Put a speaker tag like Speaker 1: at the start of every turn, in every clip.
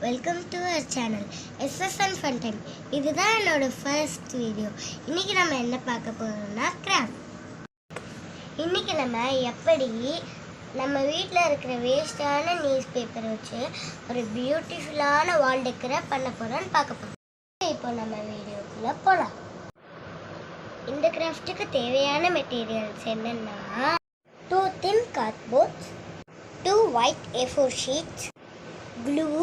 Speaker 1: Welcome to our channel SSN Fun Time. இதுதான் என்னோட first video. இன்னைக்கு நம்ம என்ன பார்க்க போறோம்னா கிராஃப்ட். இன்னைக்கு நம்ம எப்படி நம்ம வீட்டில் இருக்கிற வேஸ்டான நியூஸ் பேப்பரை வச்சு ஒரு பியூட்டிஃபுல்லான வால் டெக்கரை பண்ண போகிறோன்னு பார்க்க போகிறோம். இப்போ நம்ம வீடியோக்குள்ளே போகலாம். இந்த கிராஃப்ட்டுக்கு தேவையான மெட்டீரியல்ஸ் என்னென்னா 2 thin cardboards, 2 white A4 sheets, glue,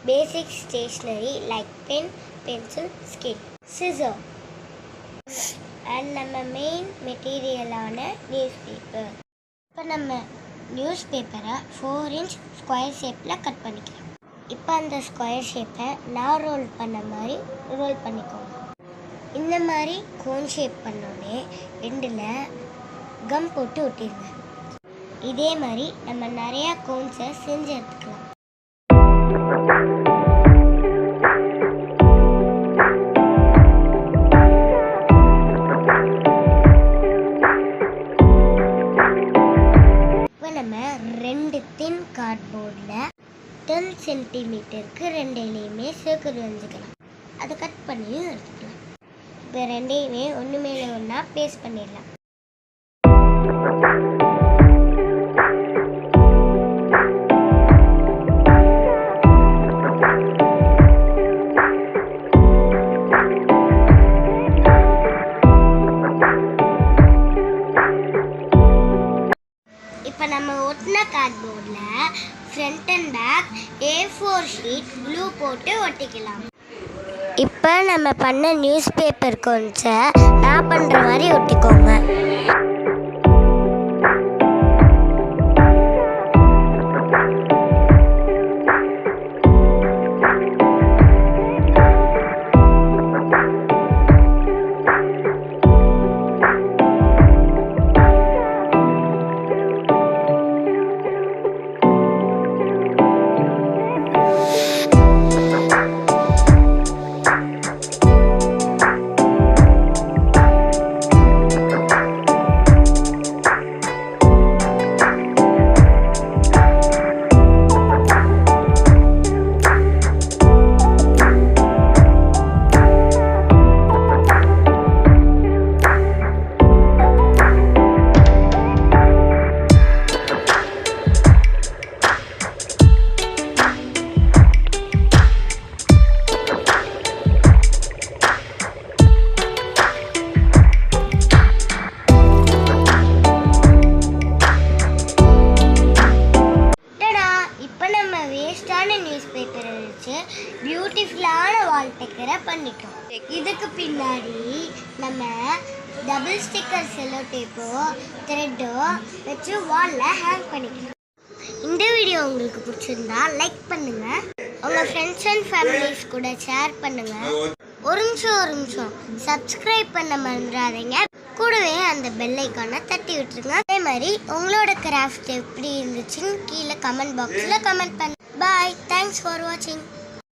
Speaker 1: basic stationery like pen, pencil, scale, scissor, and நம்ம மெயின் மெட்டீரியலான நியூஸ் பேப்பர். இப்போ நம்ம நியூஸ் பேப்பரை 4 inch ஸ்கொயர் ஷேப்பில் கட் பண்ணிக்கலாம். இப்போ அந்த ஸ்கொயர் ஷேப்பை நான் ரோல் பண்ண மாதிரி ரோல் பண்ணிக்கோங்க. இந்த மாதிரி கோன் ஷேப் பண்ணோடனே ரெண்டில் கம் போட்டு ஒட்டிடுங்க. இதே மாதிரி நம்ம நிறையா கோன்ஸை செஞ்சு எடுத்துக்கலாம். இப்போ நம்ம 2 தின் கார்ட்போர்டில் 10 சென்டிமீட்டருக்கு ரெண்டையிலையுமே சர்க்கிள் வரைஞ்சிக்கலாம். அதை கட் பண்ணியும் எடுத்துக்கலாம். இப்போ ரெண்டையுமே ஒன்று மேலே ஒன்றா பேஸ்ட் பண்ணிடலாம். இப்போ நம்ம ஒட்டின கார்ட்போர்டில் front and back A4 sheet glue போட்டு ஒட்டிக்கலாம். இப்போ நம்ம பண்ண நியூஸ் பேப்பர் கோன்ஸை நான் பண்ணுற மாதிரி ஒட்டிக்கோங்க. வேஸ்டான நியூஸ் பேப்பரை வச்சு பியூட்டிஃபுல்லான வால் டெக்கரை பண்ணிட்டோம். இதுக்கு பின்னாடி நம்ம டபுள் ஸ்டிக்கர் செல்லோ டேப்போ த்ரெட்டோ வச்சு வாலில் ஹேங் பண்ணிக்கலாம். இந்த வீடியோ உங்களுக்கு பிடிச்சிருந்தா லைக் பண்ணுங்க, உங்கள் ஃப்ரெண்ட்ஸ் அண்ட் ஃபேமிலிஸ் கூட ஷேர் பண்ணுங்க. ஒரு நிமிஷம் சப்ஸ்கிரைப் பண்ண மறந்துடாதீங்க. கூடவே அந்த பெல் ஐக்கானை தட்டி விட்டுருங்க. அதே மாதிரி உங்களோட கிராஃப்ட் எப்படி இருந்துச்சுன்னு கீழே கமெண்ட் பாக்ஸில் கமெண்ட் பண்ணுங்க. Bye. Thanks for watching.